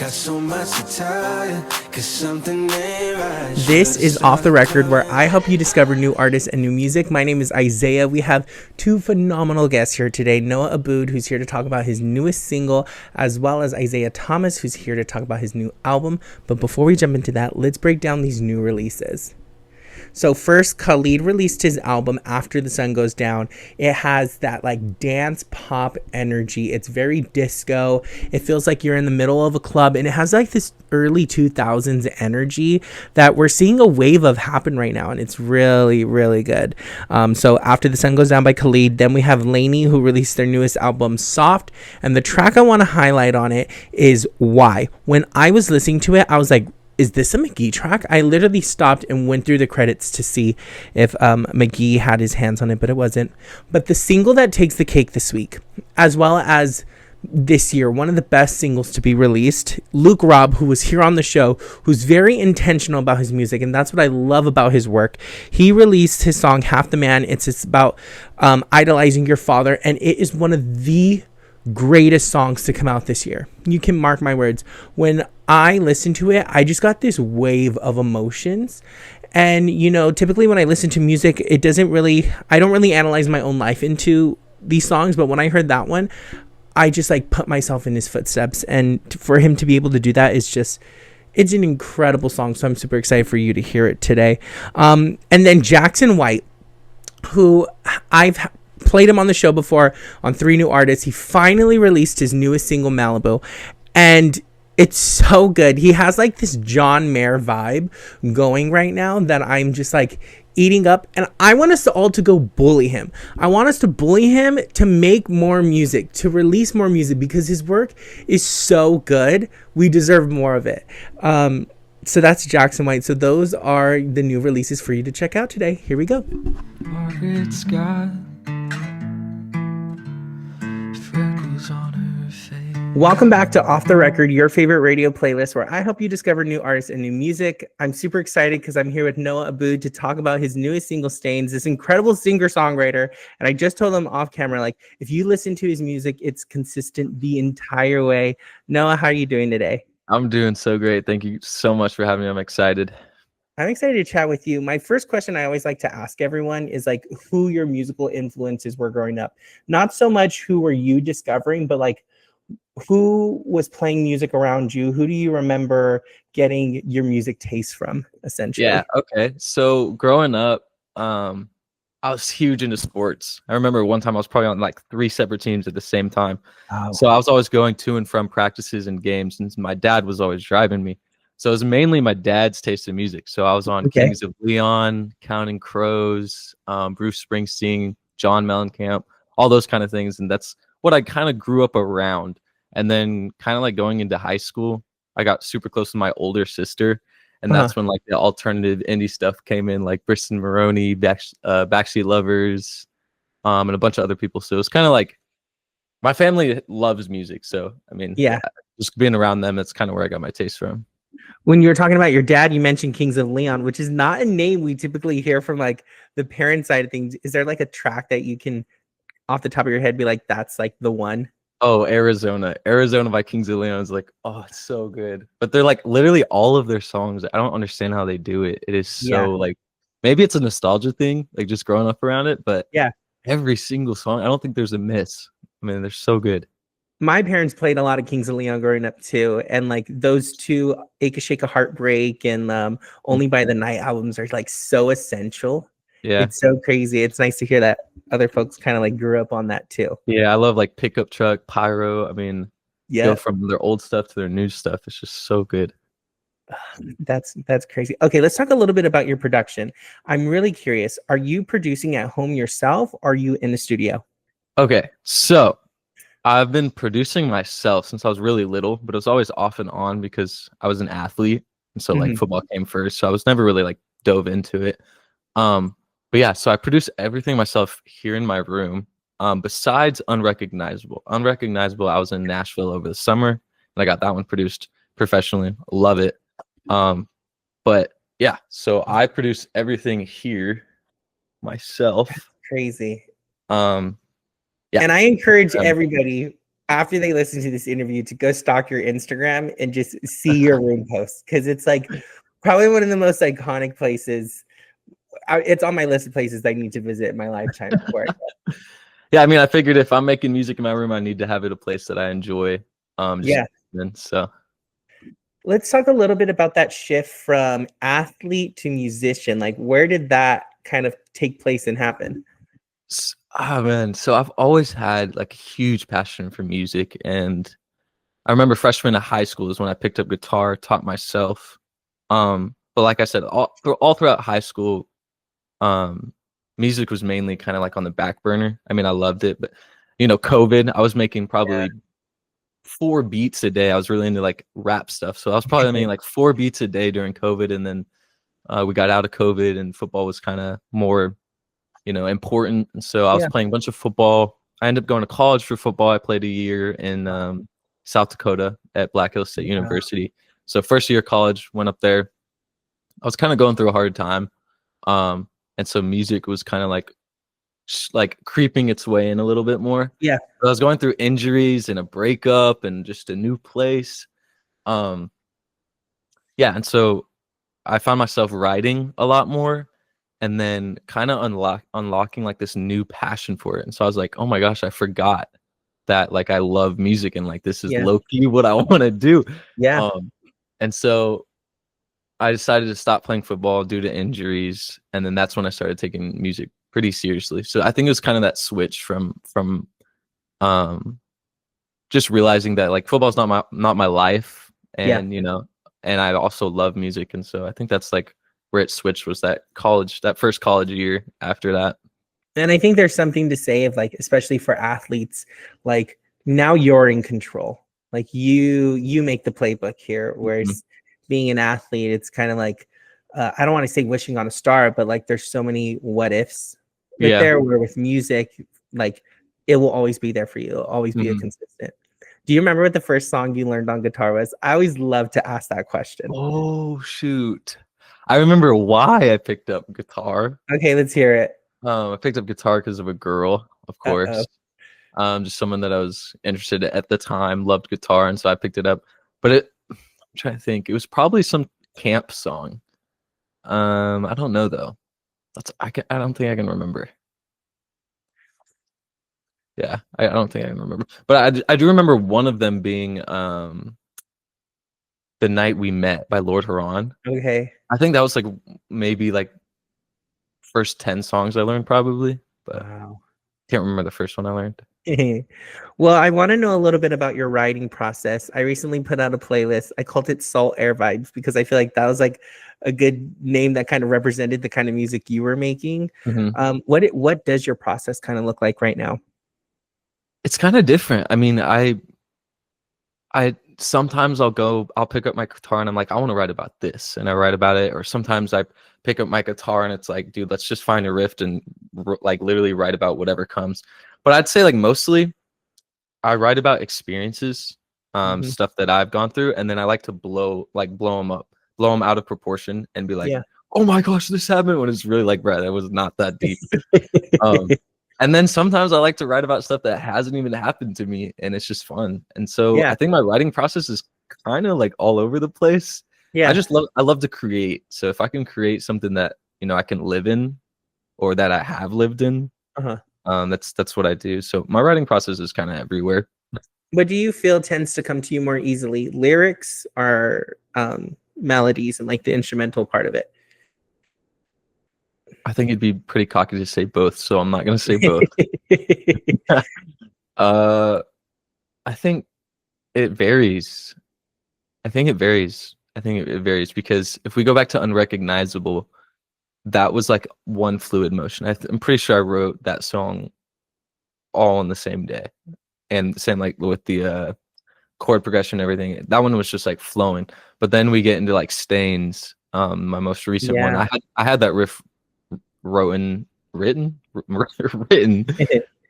Got so much to tell you, 'cause something ain't right. This is Off the Record, where I help you discover new artists and new music. My name is Isaiah. We have two phenomenal guests here today. Noah Abboud, who's here to talk about his newest single, as well as Isaiah Thomas, who's here to talk about his new album. But before we jump into that, let's break down these new releases. So first, Khalid released his album After the Sun Goes Down. It has that like dance pop energy. It's very disco. It feels like you're in the middle of a club, and it has like this early 2000s energy that we're seeing a wave of happen right now, and it's really, really good. So After the Sun Goes Down by Khalid. Then we have Lainey, who released their newest album, Soft, and the track I want to highlight on it is Why. When I was listening to it, I was like, is this a McGee track? I literally stopped and went through the credits to see if McGee had his hands on it, but it wasn't. But the single that takes the cake this week, as well as this year, one of the best singles to be released, Luke Robb, who was here on the show, who's very intentional about his music, and that's what I love about his work. He released his song Half the Man. It's about idolizing your father, and it is one of the greatest songs to come out this year. You can mark my words. When I listened to it, I just got this wave of emotions. And, you know, typically when I listen to music, I don't really analyze my own life into these songs. But when I heard that one, I just like put myself in his footsteps. And for him to be able to do that is just, it's an incredible song. So I'm super excited for you to hear it today. And then Jackson White, who I've played him on the show before on 3 New Artists. He finally released his newest single, Malibu, and it's so good. He has like this John Mayer vibe going right now that I'm just like eating up, and I want us all to go bully him. I want us to bully him to make more music, to release more music, because his work is so good. We deserve more of it. So that's Jackson White. So those are the new releases for you to check out today. Here we go. Margaret's got freckles on her face. Welcome back to Off the Record, your favorite radio playlist where I help you discover new artists and new music. I'm super excited because I'm here with Noah Abboud to talk about his newest single, Stains, this incredible singer-songwriter. And I just told him off camera, like, if you listen to his music, it's consistent the entire way. Noah, how are you doing today? I'm doing so great. Thank you so much for having me. I'm excited. I'm excited to chat with you. My first question I always like to ask everyone is like who your musical influences were growing up. Not so much who were you discovering, but like who was playing music around you? Who do you remember getting your music taste from, essentially? Yeah, okay. So growing up, I was huge into sports. I remember one time I was probably on like 3 separate teams at the same time. Oh. So I was always going to and from practices and games, and my dad was always driving me. So it was mainly my dad's taste in music. So I was on Kings of Leon, Counting Crows, Bruce Springsteen, John Mellencamp, all those kind of things. And that's what I kind of grew up around. And then kind of like going into high school, I got super close to my older sister. And that's when like the alternative indie stuff came in, like Briston Maroney, Backstreet Lovers, and a bunch of other people. So it's kind of like my family loves music. So, I mean, yeah, just being around them, that's kind of where I got my taste from. When you were talking about your dad, you mentioned Kings of Leon, which is not a name we typically hear from like the parent side of things. Is there like a track that you can off the top of your head be like, that's like the one? Oh, Arizona by Kings of Leon is like, oh, it's so good. But they're like literally all of their songs. I don't understand how they do it. It is so like, maybe it's a nostalgia thing, like just growing up around it. But yeah, every single song, I don't think there's a miss. I mean, they're so good. My parents played a lot of Kings of Leon growing up too, and like those 2 Ache a Shake a Heartbreak and Only by the Night albums are like so essential. Yeah, it's so crazy. It's nice to hear that other folks kind of like grew up on that too. Yeah, I love like Pickup Truck, Pyro. I mean, go from their old stuff to their new stuff. It's just so good. That's crazy. Okay, let's talk a little bit about your production. I'm really curious. Are you producing at home yourself? Or are you in the studio? Okay, so I've been producing myself since I was really little, but it was always off and on because I was an athlete. And so like football came first. So I was never really like dove into it. But yeah, so I produce everything myself here in my room. Besides Unrecognizable. Unrecognizable, I was in Nashville over the summer and I got that one produced professionally. Love it. But yeah, so I produce everything here myself. That's crazy. Yeah. And I encourage everybody after they listen to this interview to go stalk your Instagram and just see your room posts, because it's like probably one of the most iconic places. It's on my list of places I need to visit in my lifetime before. Yeah, I mean, I figured if I'm making music in my room, I need to have it a place that I enjoy. Yeah. So Let's talk a little bit about that shift from athlete to musician. Like, where did that kind of take place and happen? Man, so I've always had like a huge passion for music, and I remember freshman of high school is when I picked up guitar, taught myself. But like I said, all throughout high school, music was mainly kind of like on the back burner. I mean, I loved it, but COVID, I was making probably 4 beats a day. I was really into like rap stuff, so I was probably making like 4 beats a day during COVID, and then we got out of COVID, and football was kind of more, important. And so I was playing a bunch of football. I ended up going to college for football. I played a year in South Dakota at Black Hills State University. So first year of college, went up there. I was kind of going through a hard time. And so music was kind of like creeping its way in a little bit more. Yeah. So I was going through injuries and a breakup and just a new place. And so I found myself writing a lot more, and then kind of unlocking like this new passion for it. And so I was like, oh my gosh, I forgot that like I love music, and like this is low-key what I want to do. Yeah. And so I decided to stop playing football due to injuries, and then that's when I started taking music pretty seriously. So I think it was kind of that switch from just realizing that like football's not my life, and and I also love music. And so I think that's like where it switched, was that first college year after that. And I think there's something to say of like, especially for athletes, like now you're in control. Like you make the playbook here, whereas being an athlete, it's kind of like, I don't want to say wishing on a star, but like there's so many what ifs. But there, where with music, like it will always be there for you. It'll always be a consistent. Do you remember what the first song you learned on guitar was? I always love to ask that question. Oh shoot, I remember why I picked up guitar. Okay, let's hear it. I picked up guitar because of a girl, of course. Just someone that I was interested in at the time, loved guitar, and so I picked it up. But I'm trying to think. It was probably some camp song. I don't know though. I don't think I can remember. Yeah, I don't think I can remember. But I do remember one of them being "The Night We Met" by Lord Huron. Okay. I think that was like maybe like first 10 songs I learned probably, but can't remember the first one I learned. Well, I want to know a little bit about your writing process. I recently put out a playlist. I called it Salt Air Vibes because I feel like that was like a good name that kind of represented the kind of music you were making. What does your process kind of look like right now? It's kind of different. I mean, I sometimes I'll pick up my guitar and I'm like, I want to write about this, and I write about it. Or sometimes I pick up my guitar and it's like, dude, let's just find a riff and like literally write about whatever comes. But I'd say like mostly I write about experiences, stuff that I've gone through, and then I like to blow them up, blow them out of proportion, and be like, oh my gosh, this happened, when it's really like, bro, that was not that deep. And then sometimes I like to write about stuff that hasn't even happened to me, and it's just fun. And so I think my writing process is kind of like all over the place. I love to create. So if I can create something that, I can live in, or that I have lived in, that's what I do. So my writing process is kind of everywhere. What do you feel tends to come to you more easily, lyrics or melodies and like the instrumental part of it? I think it'd be pretty cocky to say both, so I'm not going to say both. I think it varies. I think it varies because if we go back to Unrecognizable, that was like one fluid motion. I'm pretty sure I wrote that song all in the same day, and same like with the chord progression and everything. That one was just like flowing. But then we get into like Stains, my most recent one. I had that riff written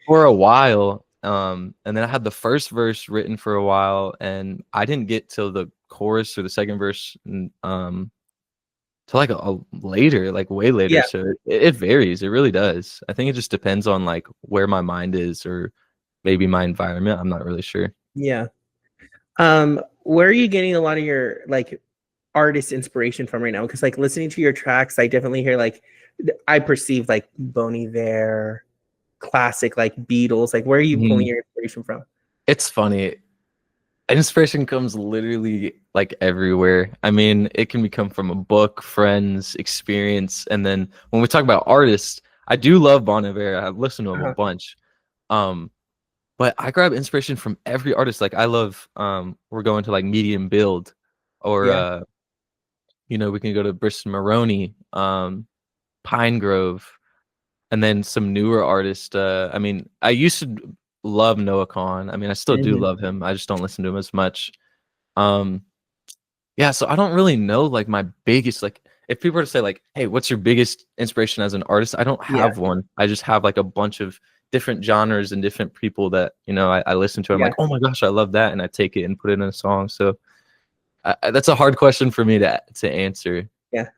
for a while, and then I had the first verse written for a while, and I didn't get till the chorus or the second verse till like a later, like way later. So it varies. It really does. I think it just depends on like where my mind is, or maybe my environment. I'm not really sure. Yeah. Where are you getting a lot of your like artist inspiration from right now? Because like listening to your tracks, I definitely hear like I perceive like Bon Iver, classic like Beatles. Like where are you pulling Mhm. your inspiration from? It's funny. Inspiration comes literally like everywhere. I mean, it can come from a book, friends, experience, and then when we talk about artists, I do love Bon Iver. I've listened to him a Uh-huh. bunch. Um, but I grab inspiration from every artist. Like I love we're going to like Medium Build or Yeah. we can go to Bristol Maroney, Pine Grove, and then some newer artists. I mean, I used to love Noah Kahan. I mean, I still do Mhm. love him. I just don't listen to him as much. Um, yeah, so I don't really know like my biggest like if people were to say like, "Hey, what's your biggest inspiration as an artist?" I don't Yeah. have one. I just have like a bunch of different genres and different people that I listen to. I'm Yeah. like, "Oh my gosh, I love that," and I take it and put it in a song. So that's a hard question for me to answer. Yeah.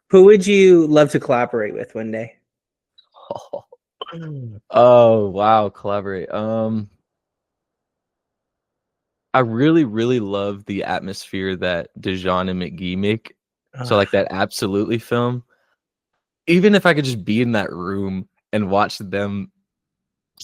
Who would you love to collaborate with one day? Oh wow, collaborate. I really, really love the atmosphere that Dejan and McGee make. So Ah, like that Absolutely film. Even if I could just be in that room and watch them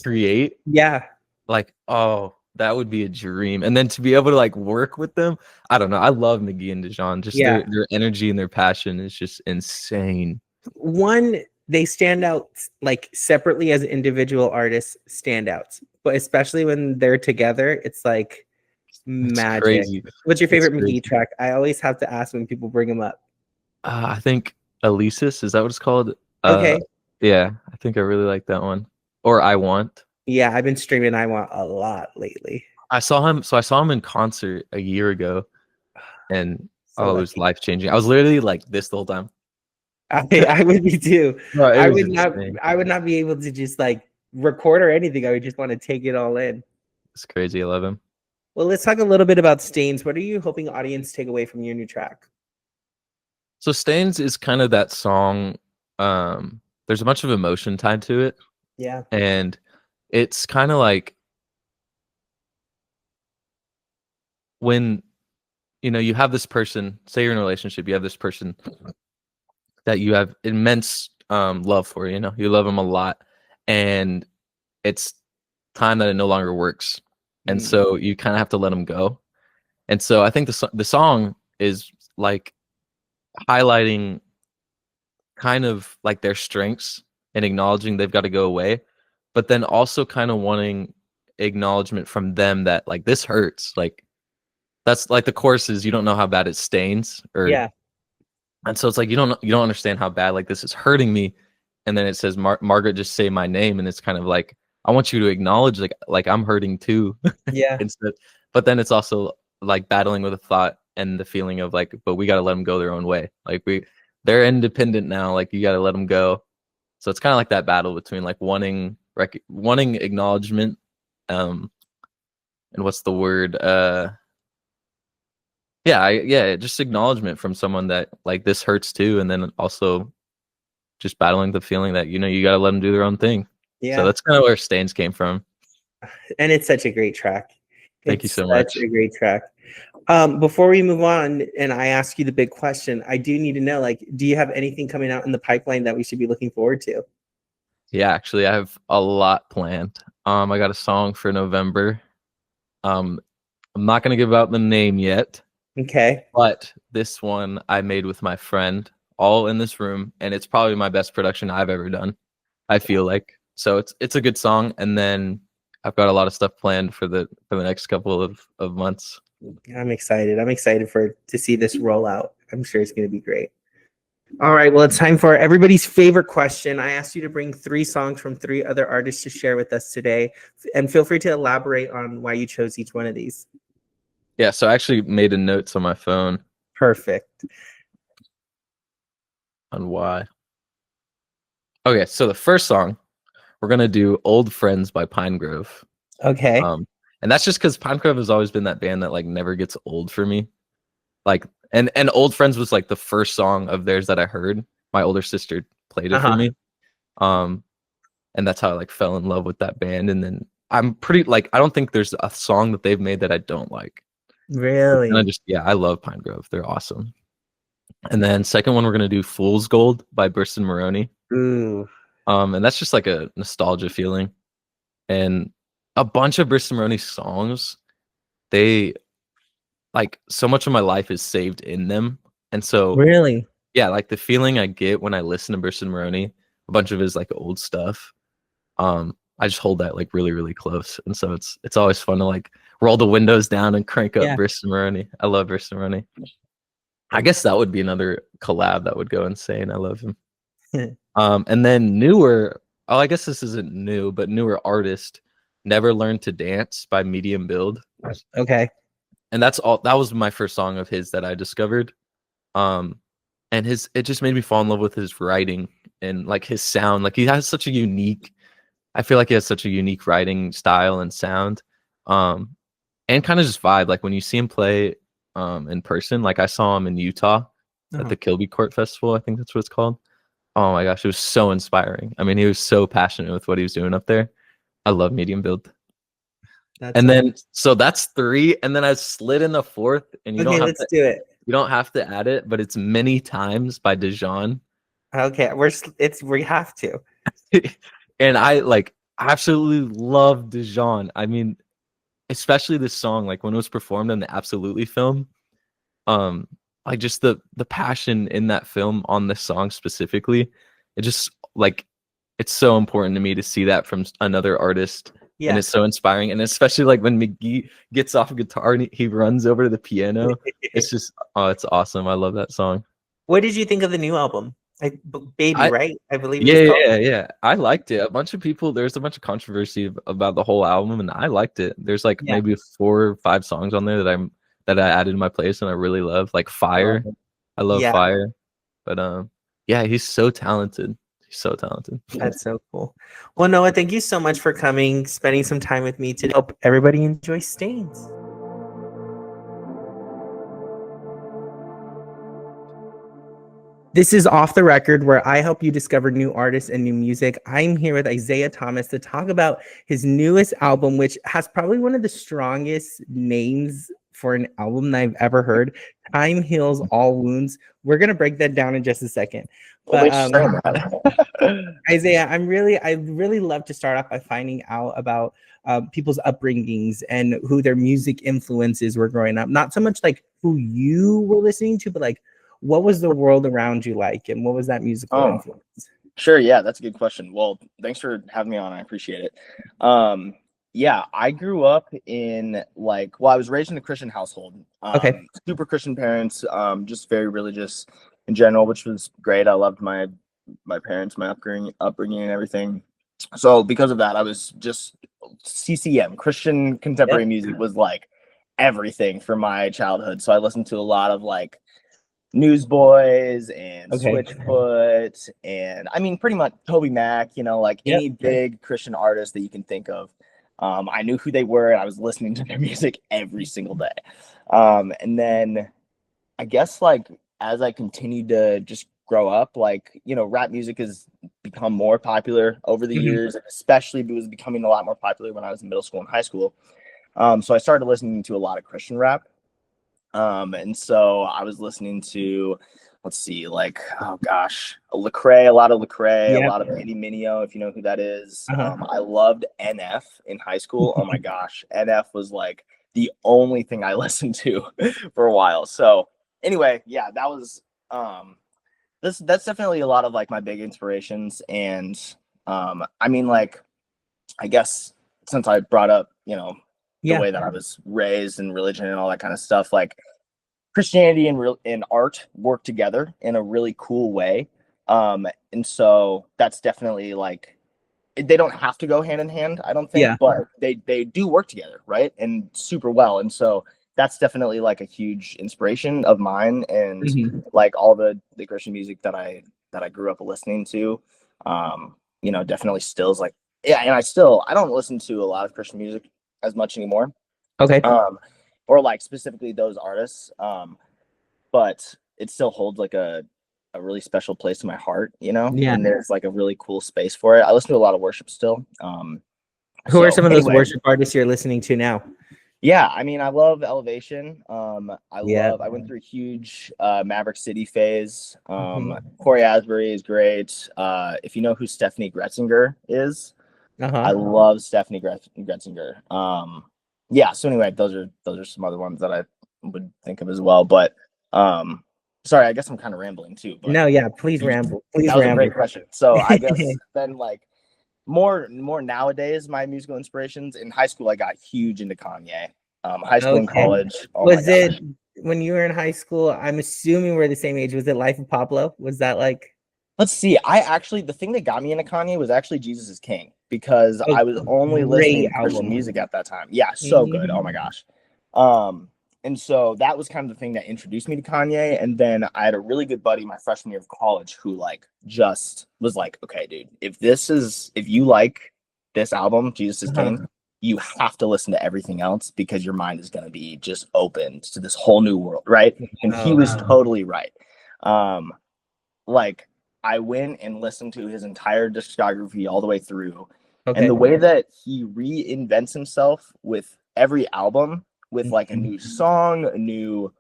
create, yeah. like, oh, that would be a dream. And then to be able to like work with them, I don't know. I love McGee and Dejan. Just Yeah. their energy and their passion is just insane. One, they stand out like separately as individual artists, standouts, but especially when they're together, it's like It's magic. crazy. What's your It's favorite McGee crazy. track? I always have to ask when people bring them up. I think Elysis, is that what it's called? Uh, Okay. yeah, I think I really like that one. Or I Want. Yeah, I've been streaming I Want a lot lately. I saw him in concert a year ago, and So oh, it was lucky. life changing. I was literally like this the whole time. I would be too. No, it I was would not insane. I would not be able to just like record or anything. I would just want to take it all in. It's crazy. I love him. Well, let's talk a little bit about Stains. What are you hoping audience take away from your new track? So Stains is kind of that song. There's a bunch of emotion tied to it, Yeah. and it's kind of like when you have this person. Say you're in a relationship, you have this person that you have immense love for. You love them a lot, and it's time that it no longer works, and Mm, so you kind of have to let them go. And so I think the song is like highlighting kind of like their strengths and acknowledging they've got to go away, but then also kind of wanting acknowledgement from them that like this hurts. Like that's like the chorus is you don't know how bad it stains, or yeah. and so it's like you don't understand how bad like this is hurting me. And then it says Margaret, just say my name, and it's kind of like I want you to acknowledge like I'm hurting too. Yeah. Instead, but then it's also like battling with the thought and the feeling of like, but we got to let them go their own way. Like they're independent now. Like you got to let them go. So it's kind of like that battle between like wanting acknowledgement, um, and what's the word? Yeah, just acknowledgement from someone that like this hurts too, and then also just battling the feeling that you got to let them do their own thing. So Yeah. that's kind of where Stains came from. And it's such a great track. Thank you It's so such much. a great track. Before we move on and I ask you the big question, I do need to know, like, do you have anything coming out in the pipeline that we should be looking forward to? Yeah, actually, I have a lot planned. I got a song for November. Um, I'm not gonna give out the name yet, Okay. but this one I made with my friend, all in this room, and it's probably my best production I've ever done. I feel like so it's a good song, and then I've got a lot of stuff planned for the next couple of months. I'm excited. I'm excited to see this roll out. I'm sure it's going to be great. All right. Well, it's time for everybody's favorite question. I asked you to bring 3 songs from 3 other artists to share with us today, and feel free to elaborate on why you chose each one of these. Yeah, so I actually made a notes on my phone Perfect. on why. Okay, so the first song we're gonna do "Old Friends" by Pine Grove. Okay. Um, and that's just because Pine Grove has always been that band that like never gets old for me. Like, and Old Friends was like the first song of theirs that I heard. My older sister played it for Uh-huh. me. Um, and that's how I like fell in love with that band. And then I'm pretty like I don't think there's a song that they've made that I don't like. And I Really? just I love Pine Grove. They're awesome. And then second one we're gonna do Fool's Gold by Burston Maroney. Ooh. And that's just like a nostalgia feeling. And a bunch of Burston Maroney songs, they like so much of my life is saved in them. And so Really? yeah, like the feeling I get when I listen to Burston Maroney, a bunch of his like old stuff. I just hold that like really, really close. And so it's always fun to like roll the windows down and crank up Yeah. Burston Maroney. I love Burston Maroney. I guess that would be another collab that would go insane. I love him. And then newer, oh, I guess this isn't new, but newer artist, Never Learned to Dance by Medium Build. Okay. And that was my first song of his that I discovered. And it just made me fall in love with his writing and like his sound. Like he has such a unique, I feel like he has such a unique writing style and sound. And kind of just vibe. Like when you see him play in person, like I saw him in Utah at the Kilby Court Festival, I think that's what it's called. Oh my gosh, it was so inspiring. I mean, he was so passionate with what he was doing up there. I love Medium Build. And then so that's three, and then I slid in the fourth, and Okay, let's do it. you don't have to add it, but it's Many Times by Dijon. Okay, we have to. And I like absolutely love Dijon. I mean, especially this song, like when it was performed in the Absolutely film, like just the passion in that film on this song specifically, it just like it's so important to me to see that from another artist. Yeah. And it's so inspiring, and especially like when McGee gets off a guitar and he runs over to the piano. It's just it's awesome. I love that song. What did you think of the new album? Baby, right? I believe yeah. I liked it. There's a bunch of controversy about the whole album, and I liked it. There's like maybe 4 or 5 songs on there that I added to my playlist and I really love. Like Fire. I love Fire. But yeah, he's so talented. He's so talented. That's so cool. Well, Noah, thank you so much for coming, spending some time with me today. Hope everybody enjoys Stains. This is Off the Record, where I help you discover new artists and new music. I'm here with Isaiah Thomas to talk about his newest album, which has probably one of the strongest names for an album that I've ever heard. Time Heals All Wounds. We're gonna break that down in just a second. But Isaiah, I really love to start off by finding out about people's upbringings and who their music influences were growing up. Not so much like who you were listening to, but like what was the world around you like, and what was that musical influence? Sure, yeah, that's a good question. Well, thanks for having me on. I appreciate it. Yeah, I grew up in I was raised in a Christian household. Super Christian parents, just very religious in general, which was great. I loved my parents, my upbringing and everything. So because of that, I was just CCM, Christian contemporary music was like everything for my childhood. So I listened to a lot of like Newsboys and Switchfoot, and I mean pretty much Toby Mac, like any big Christian artist that you can think of. I knew who they were, and I was listening to their music every single day. And then I guess like as I continued to just grow up, like, rap music has become more popular over the years, and especially it was becoming a lot more popular when I was in middle school and high school. So I started listening to a lot of Christian rap. And so I was listening to, let's see, like, oh gosh, Lecrae, a lot of Lecrae, a lot of Eddie Mineo, if you know who that is. I loved NF in high school. Oh my gosh, NF was like the only thing I listened to for a while. So anyway, yeah, that was that's definitely a lot of like my big inspirations. And I mean, like, I guess since I brought up, the way that I was raised and religion and all that kind of stuff, like Christianity and art work together in a really cool way. And so that's definitely like, they don't have to go hand in hand, I don't think, but they do work together, right? And super well. And so that's definitely like a huge inspiration of mine, and like all the Christian music that I grew up listening to, definitely still is like, and I don't listen to a lot of Christian music as much anymore. Or like specifically those artists. But it still holds like a really special place in my heart, and there's like a really cool space for it. I listen to a lot of worship still. Who are So some of those anyway, worship artists you're listening to now? yeah, I mean, I love Elevation. Yeah. I went through a huge Maverick City phase. Mhm. Corey Asbury is great. If you know who Stephanie Gretzinger is, I Uh-huh. love Stephanie Gretzinger. Yeah, so anyway, those are some other ones that I would think of as well. But sorry, I guess I'm kind of rambling too, but No, yeah, please ramble. Please that was a ramble. great question. So I guess then like more nowadays, my musical inspirations in high school, I got huge into Kanye. High school and Okay. college, oh my Was it gosh. when you were in high school? I'm assuming we're the same age. Was it Life of Pablo? Was that like Let's see. I actually the thing that got me into Kanye was actually Jesus is King because a I was only great listening to Christian album? music at that time. Yeah, so good. Oh Mhm. my gosh. Um, and so that was kind of the thing that introduced me to Kanye. And then I had a really good buddy my freshman year of college who like just was like, okay, dude, if you like this album, Jesus is Uh-huh. King, you have to listen to everything else because your mind is gonna be just opened to this whole new world, right? And he Oh, was totally right. Um, like I went and listened to his entire discography all the way through. And okay. the way that he reinvents himself with every album with like a Mhm. new song, a new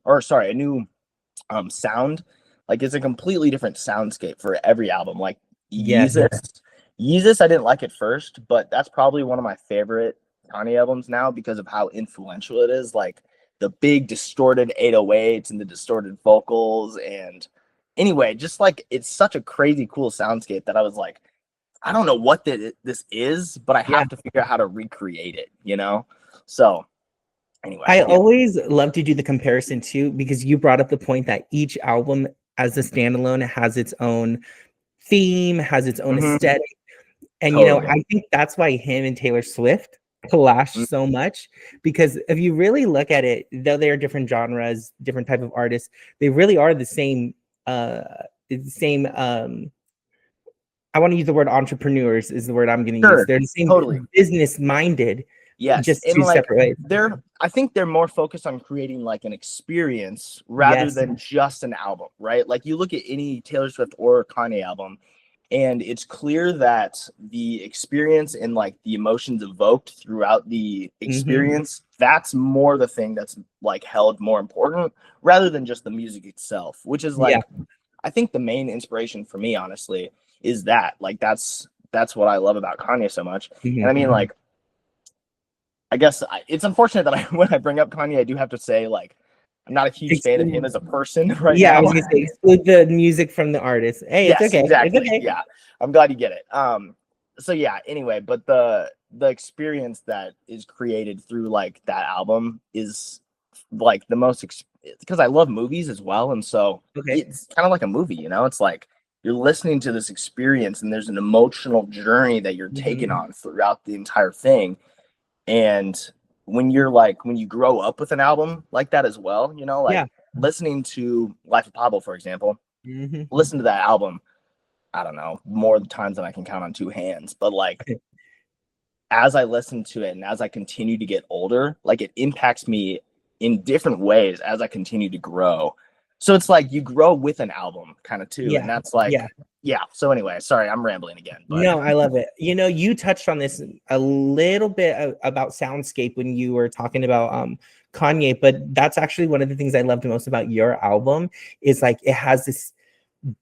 sound, like it's a completely different soundscape for every album. Like Yes. Yeezus, Yeezus, I didn't like it first, but that's probably one of my favorite Kanye albums now because of how influential it is. Like the big distorted 808s and the distorted vocals and anyway, just like it's such a crazy cool soundscape that I was like, I don't know what this is, but I Yeah. have to figure out how to recreate it, you know? So anyway, I yeah. always love to do the comparison too, because you brought up the point that each album as a standalone has its own theme, has its own Mhm. aesthetic. And Totally. I think that's why him and Taylor Swift clash Mm, so much. Because if you really look at it, though they are different genres, different type of artists, they really are uh the same I want to use the word entrepreneurs is the word I'm going to use. sure. They're the same Totally. business minded, Yes. just And two like separate ways. I think they're more focused on creating like an experience rather Yes. than just an album, right? Like you look at any Taylor Swift or Kanye album, and it's clear that the experience and like the emotions evoked throughout the Hmm. experience, that's more the thing that's like held more important rather than just the music itself, which is Yeah. like I think the main inspiration for me, honestly, is that like that's what I love about Kanye so much. And I Hmm. mean, like, it's unfortunate that when I bring up Kanye, I do have to say like I'm not a huge fan of him as a person right Yeah, I now. was gonna say exclude the music from the artist. Hey, it's Yes, okay. It's exactly. okay. Yeah, I'm glad you get it. So yeah. Anyway, but the experience that is created through like that album is like the most because I love movies as well, and so Okay. it's kind of like a movie. You know, it's like you're listening to this experience, and there's an emotional journey that you're taking Hmm. on throughout the entire thing. And when you grow up with an album like that as well, you know, like Yeah. listening to Life of Pablo, for example, Hmm. listen to that album I don't know, more times than I can count on two hands. But like as I listen to it and as I continue to get older, like it impacts me in different ways as I continue to grow. So it's like you grow with an album kind of too. Yeah. And that's like, Yeah. yeah. So anyway, sorry, I'm rambling again, but No, I love it. You touched on this a little bit about soundscape when you were talking about Kanye, but that's actually one of the things I loved most about your album is like it has this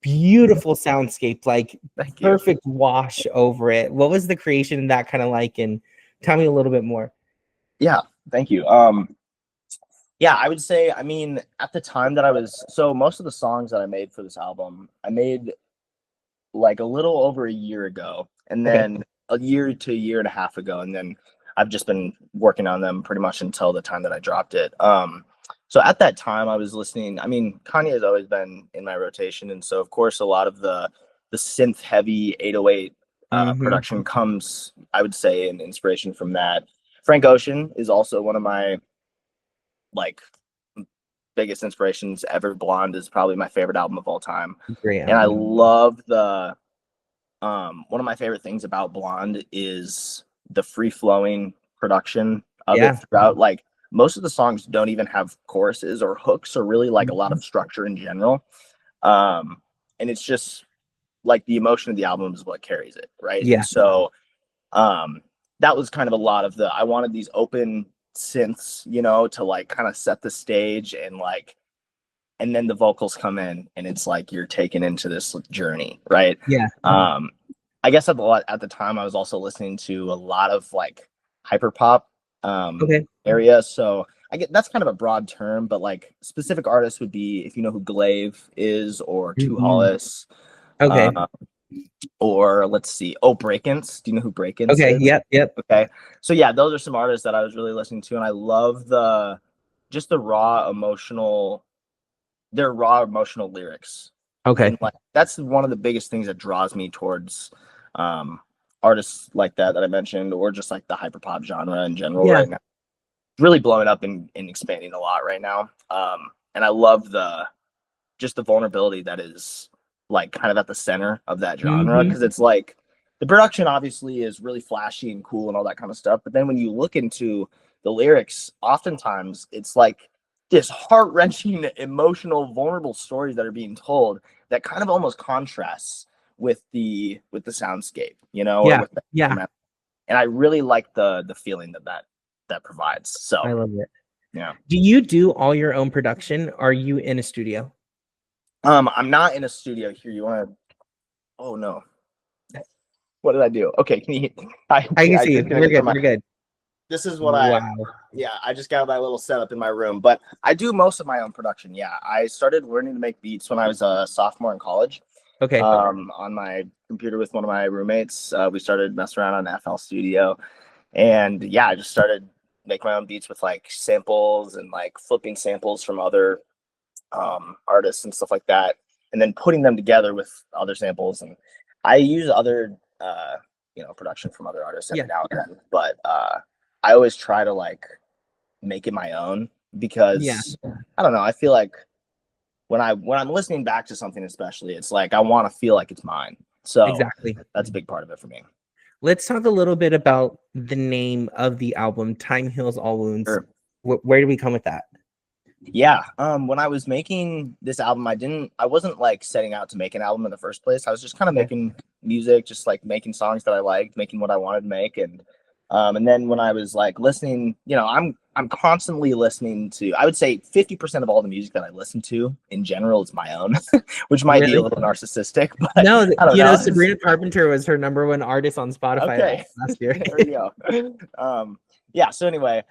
beautiful soundscape, like thank you. perfect wash over it. What was the creation of that kind of like? And tell me a little bit more. Yeah, thank you. Yeah, I would say, I mean, at the time that so most of the songs that I made for this album, I made like a little over a year ago, and Okay. then a year to a year and a half ago, and then I've just been working on them pretty much until the time that I dropped it. So at that time, I was listening. I mean, Kanye has always been in my rotation, and so of course, a lot of the synth heavy 808 Hmm. production comes, I would say, an inspiration from that. Frank Ocean is also one of my like biggest inspirations ever. Blonde is probably my favorite album of all time, Great and I album. love the one of my favorite things about Blonde is the free flowing production of it Yeah. throughout. Like most of the songs don't even have choruses or hooks or really like a lot Mhm. of structure in general. And it's just like the emotion of the album is what carries it, right? And Yeah. so um that was kind of a lot of I wanted these open synths, you know, to like kind of set the stage, and like, and then the vocals come in and it's like you're taken into this journey, right? Yeah. I guess at the time I was also listening to a lot of like hyper pop Okay. area. So I get that's kind of a broad term, but like specific artists would be, if you know who Glaive is, or Two Hollis, Okay. or let's see, Breakins. Do you know who Breakins Okay. is? Yep. Okay. So yeah, those are some artists that I was really listening to, and I love just the raw emotional lyrics. Okay. And like that's one of the biggest things that draws me towards artists like that I mentioned, or just like the hyperpop genre in general right now. It's really blowing up and expanding a lot right now. And I love the vulnerability that is like kind of at the center of that genre, because it's like the production obviously is really flashy and cool and all that kind of stuff, but then when you look into the lyrics, oftentimes it's like this heart-wrenching, emotional, vulnerable stories that are being told that kind of almost contrasts with the soundscape, you know? Yeah. Or with and I really like the feeling that provides. So I love it. Yeah. Do you do all your own production? Are you in a studio? I'm not in a studio here. You want to? Oh no! What did I do? Okay, can you? I can see you. We're good. We're good. This is what Wow. I just got my little setup in my room, but I do most of my own production. Yeah, I started learning to make beats when I was a sophomore in college. Okay. On my computer with one of my roommates, we started messing around on FL Studio, and yeah, I just started making my own beats with like samples and like flipping samples from other artists and stuff like that, and then putting them together with other samples. And I use other production from other artists every now and then, but I always try to like make it my own, because I don't know, I feel like when I'm listening back to something, especially, it's like I want to feel like it's mine. So exactly, that's a big part of it for me. Let's talk a little bit about the name of the album, Time Heals All Wounds. Sure. Where do we come with that? Yeah. When I was making this album, I wasn't like setting out to make an album in the first place. I was just kind of making music, just like making songs that I liked, making what I wanted to make. And then when I was like listening, you know, I'm constantly listening to, I would say 50% of all the music that I listen to in general is my own, which might be a little narcissistic, but no, I don't know. Sabrina Carpenter was her #1 artist on Spotify last year. There we go. Yeah. So anyway,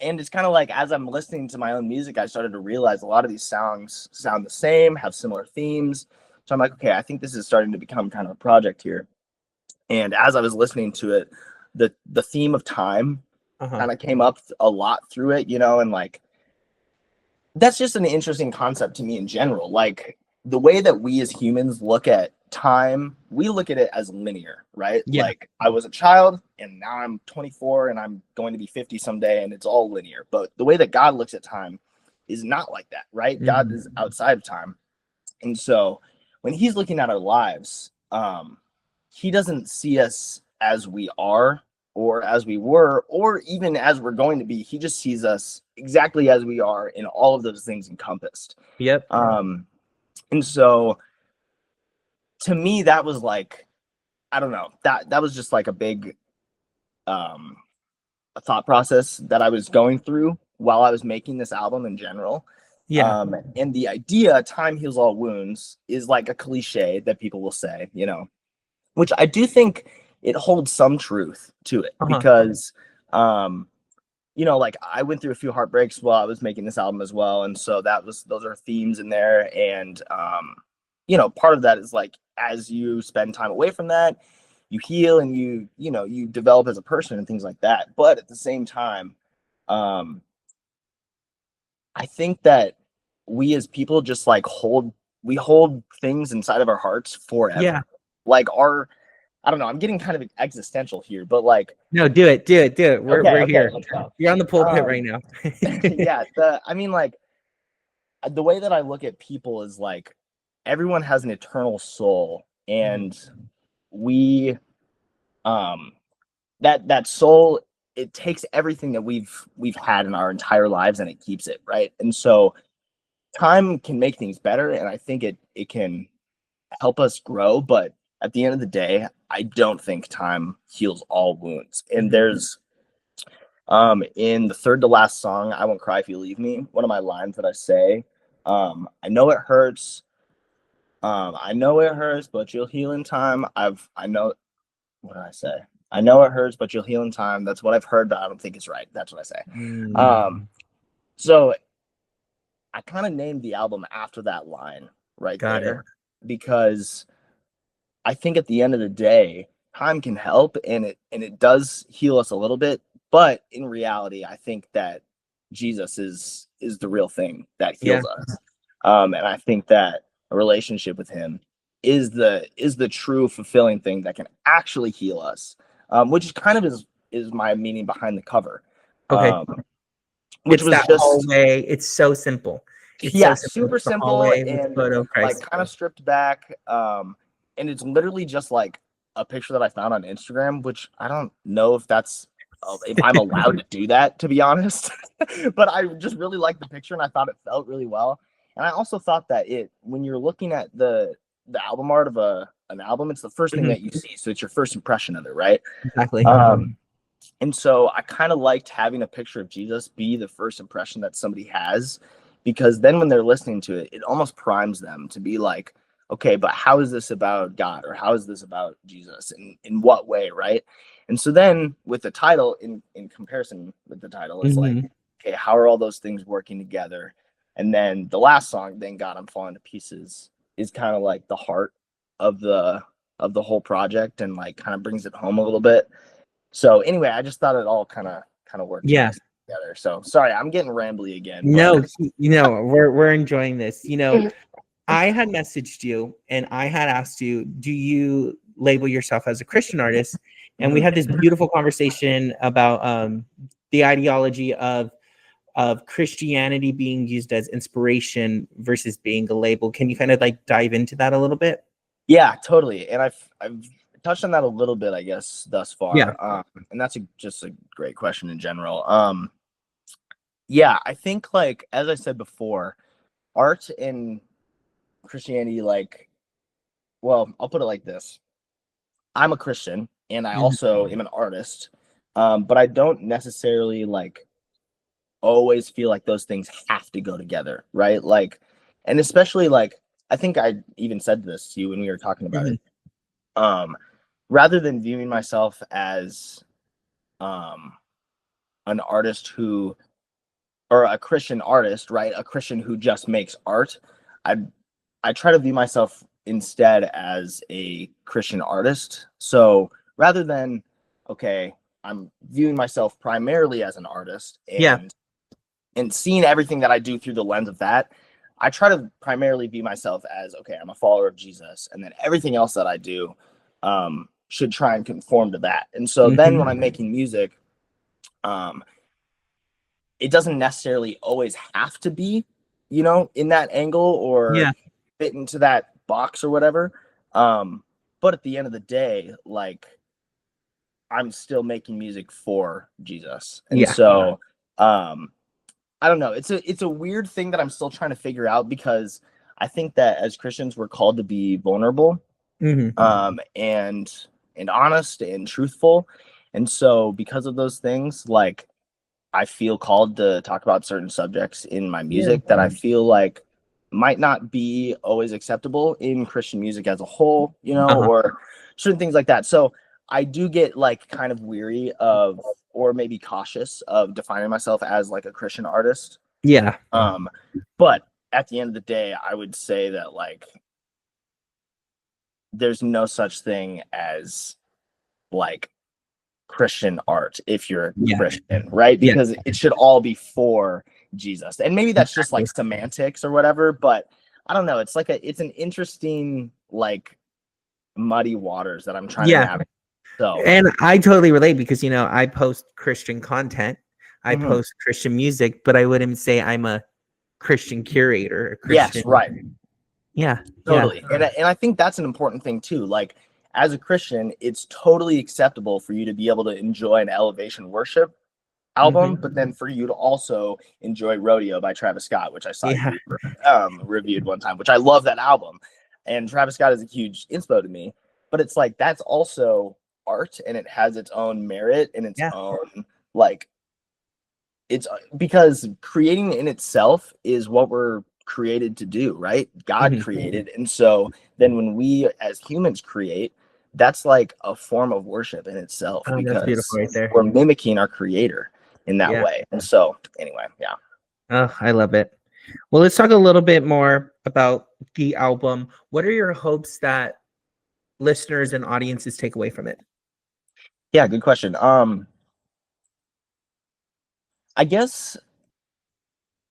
and it's kind of like, as I'm listening to my own music, I started to realize a lot of these songs sound the same, have similar themes. So I'm like, okay, I think this is starting to become kind of a project here. And as I was listening to it, the theme of time kind of came up a lot through it, you know, and like, that's just an interesting concept to me in general. Like the way that we as humans look at time, we look at it as linear, right? Yeah. Like I was a child and now I'm 24 and I'm going to be 50 someday, and it's all linear. But the way that God looks at time is not like that, right? Mm-hmm. God is outside of time. And so when he's looking at our lives, he doesn't see us as we are, or as we were, or even as we're going to be. He just sees us exactly as we are, in all of those things encompassed. Yep. And so to me, that was like, I don't know, that was just like a big a thought process that I was going through while I was making this album in general. Yeah. And the idea, time heals all wounds, is like a cliche that people will say, you know, which I do think it holds some truth to it, because you know, like I went through a few heartbreaks while I was making this album as well, and so those are themes in there. And you know, part of that is like, as you spend time away from that, you heal and you develop as a person and things like that. But at the same time, I think that we as people just like hold things inside of our hearts forever. Yeah. Like I don't know, I'm getting kind of existential here, but like, no, do it. We're here. You're on the pulpit right now. Yeah. I mean, like, the way that I look at people is like, everyone has an eternal soul, and we, that soul, it takes everything that we've had in our entire lives and it keeps it, right? And so time can make things better, and I think it can help us grow, but at the end of the day, I don't think time heals all wounds. And there's in the third to last song, I Won't Cry If You Leave Me, one of my lines that I say, I know it hurts. I know it hurts, but you'll heal in time. I know, what did I say? I know it hurts, but you'll heal in time. That's what I've heard, but I don't think it's right. That's what I say. So I kind of named the album after that line right there, because I think at the end of the day, time can help, and it does heal us a little bit. But in reality, I think that Jesus is the real thing that heals us. And I think that a relationship with him is the true fulfilling thing that can actually heal us. Which kind of is my meaning behind the cover. Which it's was that just hallway. It's so simple. It's yeah, so super It's the simple hallway with and photo of like Christ. kind of stripped back. And it's literally just like a picture that I found on Instagram, which I don't know if I'm allowed to do that, to be honest. But I just really liked the picture and I thought it felt really well. And I also thought that when you're looking at the album art of an album, it's the first thing that you see. So it's your first impression of it, right? Exactly. And so I kind of liked having a picture of Jesus be the first impression that somebody has, because then when they're listening to it, it almost primes them to be like, okay, but how is this about God, or how is this about Jesus, in what way, right? And so then with the title, in comparison with the title, it's like, okay, how are all those things working together? And then the last song, Thank God I'm Falling to Pieces, is kind of like the heart of the whole project, and like kind of brings it home a little bit. So anyway, I just thought it all kind of worked nice together. So sorry, I'm getting rambly again. No, we're enjoying this. I had messaged you and I had asked you, do you label yourself as a Christian artist? And we had this beautiful conversation about the ideology of Christianity being used as inspiration versus being a label. Can you kind of like dive into that a little bit? Yeah, totally. And I've touched on that a little bit, I guess, thus far. Yeah. And that's just a great question in general. Yeah, I think, like, as I said before, art and Christianity, like, well, I'll put it like this. I'm a Christian and I also am an artist. But I don't necessarily like always feel like those things have to go together, right? Like, and especially like, I think I even said this to you when we were talking about it. Rather than viewing myself as an artist who, or a Christian artist, right? A Christian who just makes art. I try to view myself instead as a Christian artist. So rather than, okay, I'm viewing myself primarily as an artist and seeing everything that I do through the lens of that, I try to primarily view myself as, okay, I'm a follower of Jesus, and then everything else that I do should try and conform to that. And so then when I'm making music, it doesn't necessarily always have to be, in that angle or fit into that box or whatever. But at the end of the day, like, I'm still making music for Jesus. And so I don't know. It's a weird thing that I'm still trying to figure out, because I think that as Christians we're called to be vulnerable, and honest and truthful. And so because of those things, like, I feel called to talk about certain subjects in my music that I feel like might not be always acceptable in Christian music as a whole, or certain things like that. So I do get like kind of weary of, or maybe cautious of, defining myself as like a Christian artist. Yeah. But at the end of the day, I would say that, like, there's no such thing as like Christian art if you're a Christian, right? Because it should all be for Jesus. And maybe that's just like semantics or whatever, but I don't know. It's like it's an interesting, like, muddy waters that I'm trying to navigate. So, and I totally relate, because I post Christian content, I post Christian music, but I wouldn't say I'm a Christian curator, a Christian. Yes, right. Yeah, totally. And I think that's an important thing too. Like, as a Christian, it's totally acceptable for you to be able to enjoy an elevation worship album, but then for you to also enjoy Rodeo by Travis Scott, which I saw you reviewed one time, which I love that album. And Travis Scott is a huge inspo to me. but it's like that's also art, and it has its own merit and its Yeah. own like it's because creating in itself is what we're created to do, right? God created. And so then when we as humans create, that's like a form of worship in itself Oh, that's beautiful because right there. we're mimicking our creator in that Yeah. way. And so anyway, yeah. Oh, I love it. Well, let's talk a little bit more about the album. What are your hopes that listeners and audiences take away from it? Yeah, good question. I guess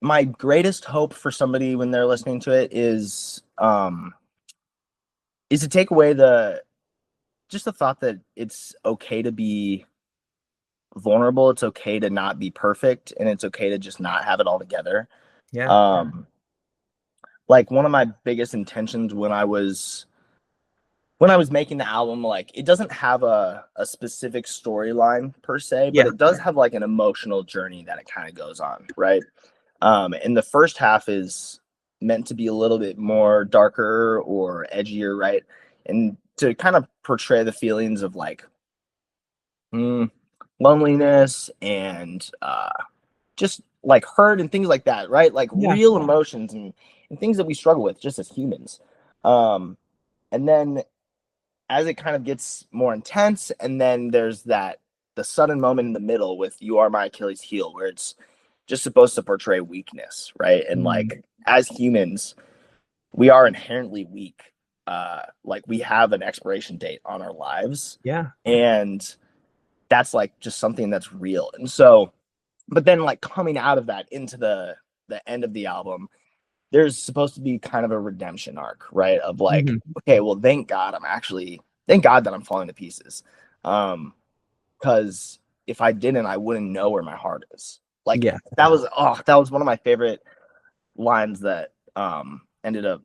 my greatest hope for somebody when they're listening to it is to take away just the thought that it's okay to be vulnerable, it's okay to not be perfect, and it's okay to just not have it all together. Yeah. Like one of my biggest intentions when I was making the album, like it doesn't have a specific storyline per se, but Yeah. it does have like an emotional journey that it kind of goes on, right? And the first half is meant to be a little bit more darker or edgier, right? And to kind of portray the feelings of like loneliness and just like hurt and things like that, right? Like Yeah. real emotions and things that we struggle with just as humans. And then as it kind of gets more intense, and then there's the sudden moment in the middle with "You Are My Achilles Heel," where it's just supposed to portray weakness, right? And like as humans, we are inherently weak. Like we have an expiration date on our lives. Yeah. And that's like just something that's real. And so, but then like coming out of that into the end of the album, there's supposed to be kind of a redemption arc, right? Of like, okay, well, thank God that I'm falling to pieces. Because if I didn't, I wouldn't know where my heart is. Like Yeah. that was one of my favorite lines that ended up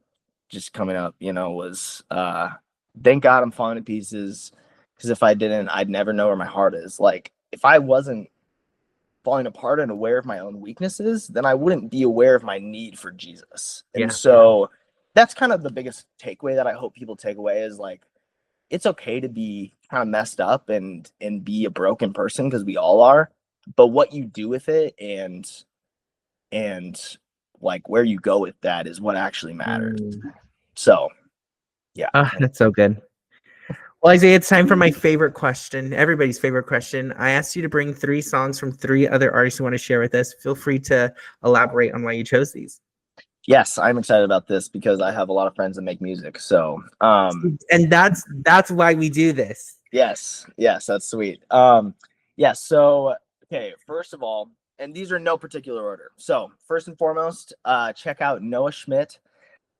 just coming up, was thank God I'm falling to pieces, because if I didn't, I'd never know where my heart is. Like if I wasn't falling apart and aware of my own weaknesses, then I wouldn't be aware of my need for Jesus. And so that's kind of the biggest takeaway that I hope people take away is like, it's okay to be kind of messed up and be a broken person, because we all are, but what you do with it and like where you go with that is what actually matters. So yeah. That's so good. Well, Isaiah, it's time for my favorite question, everybody's favorite question. I asked you to bring 3 songs from 3 other artists you want to share with us. Feel free to elaborate on why you chose these. Yes, I'm excited about this because I have a lot of friends that make music. So and that's why we do this. Yes, that's sweet. Yeah, so okay, first of all, and these are no particular order. So first and foremost, check out Noah Schmidt.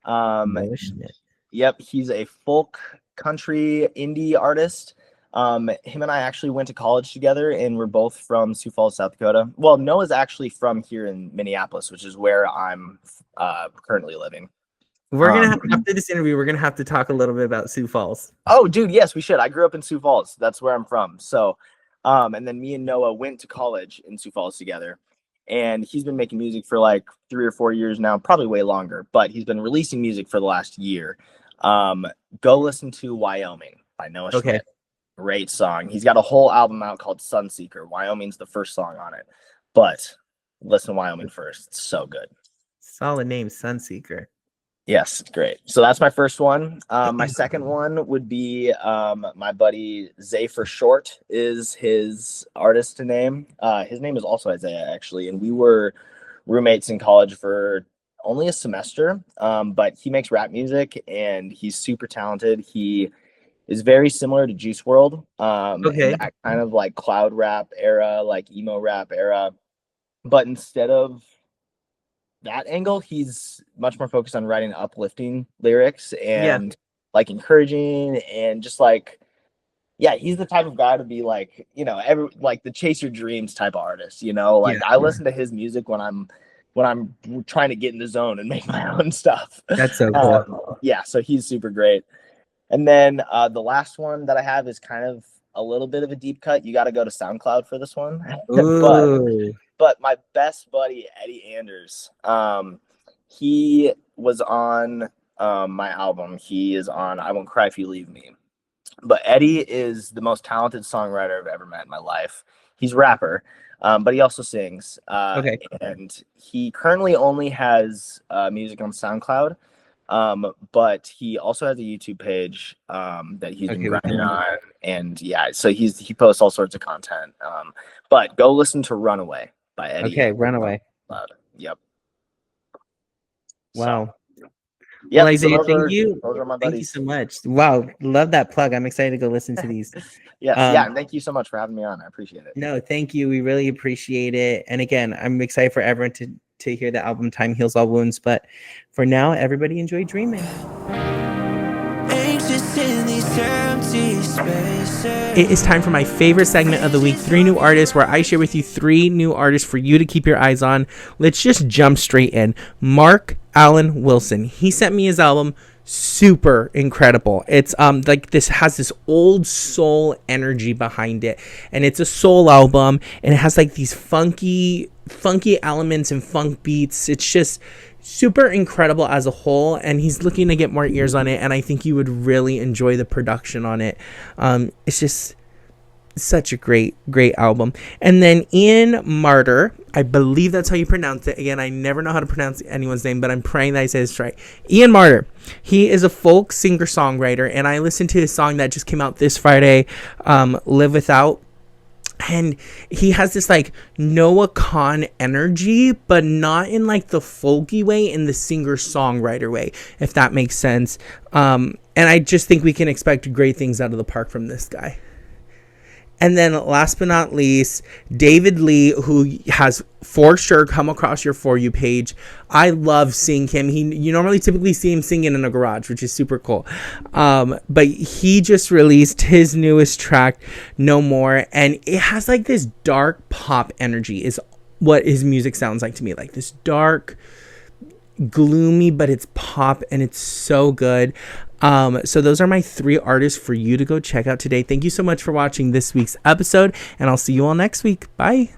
Noah Schmidt. Yep, he's a folk country indie artist. Him and I actually went to college together, and we're both from Sioux Falls, South Dakota. Well, Noah's actually from here in Minneapolis, which is where I'm currently living. We're gonna after this interview, we're gonna have to talk a little bit about Sioux Falls. Oh, dude, yes, we should. I grew up in Sioux Falls. That's where I'm from. So, and then me and Noah went to college in Sioux Falls together, and he's been making music for like 3 or 4 years now, probably way longer, but he's been releasing music for the last year. Go listen to Wyoming by Noah Schmidt. Great song. He's got a whole album out called Sunseeker. Wyoming's the first song on it, but listen to Wyoming first. It's so good. Solid name, Sunseeker. Yes, great. So that's my first one. My second one would be my buddy Zay for Short is his artist name. His name is also Isaiah, actually, and we were roommates in college for only a semester. But he makes rap music and he's super talented. He is very similar to Juice WRLD, in that kind of like cloud rap era, like emo rap era. But instead of that angle, he's much more focused on writing uplifting lyrics and like encouraging and just like, yeah, he's the type of guy to be like, like the chase your dreams type of artist, like I listen to his music when I'm trying to get in the zone and make my own stuff. That's so cool. Yeah, so he's super great. And then the last one that I have is kind of a little bit of a deep cut. You got to go to SoundCloud for this one. But my best buddy, Eddie Anders, he was on my album. He is on I Won't Cry If You Leave Me. But Eddie is the most talented songwriter I've ever met in my life. He's a rapper, but he also sings. Okay. And he currently only has music on SoundCloud, but he also has a YouTube page that he's been grinding on. And yeah, so he posts all sorts of content. But go listen to Runaway by Eddie. Okay, Runaway. Yep. Wow. So, yeah, well, Isaiah, thank you. Those are my Thank buddies. you so much. Wow, love that plug. I'm excited to go listen to these. Yeah, and thank you so much for having me on. I appreciate it. No, thank you. We really appreciate it. And again, I'm excited for everyone to hear the album Time Heals All Wounds. But for now, everybody enjoy dreaming. It is time for my favorite segment of the week, 3 New Artists, where I share with you 3 new artists for you to keep your eyes on. Let's just jump straight in. Mark Allen Wilson. He sent me his album, super incredible. It's like this has this old soul energy behind it, and it's a soul album, and it has like these funky elements and funk beats. It's just super incredible as a whole, and he's looking to get more ears on it, and I think you would really enjoy the production on it. It's just such a great album. And then Ian Martyr, I believe that's how you pronounce it. Again, I never know how to pronounce anyone's name, but I'm praying that I say this right. Ian Martyr, he is a folk singer-songwriter, and I listened to his song that just came out this Friday, Live Without. And he has this like Noah Kahn energy, but not in like the folky way, in the singer-songwriter way, if that makes sense. And I just think we can expect great things out of the park from this guy. And then last but not least, David Lee, who has for sure come across your For You page. I love seeing him. You normally typically see him singing in a garage, which is super cool. But he just released his newest track, No More. And it has like this dark pop energy is what his music sounds like to me. Like this dark, gloomy, but it's pop and it's so good. So those are my 3 artists for you to go check out today. Thank you so much for watching this week's episode, and I'll see you all next week. Bye.